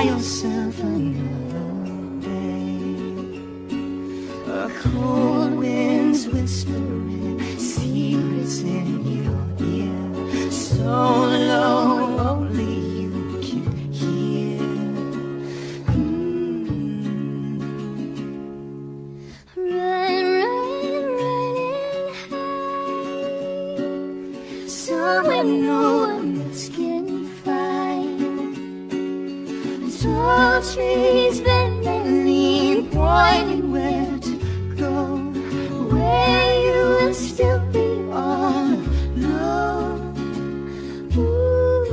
yourself another day. A cold wind's whispering secrets in your ear, so low only you can hear. Run, run, running high, somewhere no one else can find. Tall trees bend and lean, pointing where to go, where you will still be all alone. Ooh.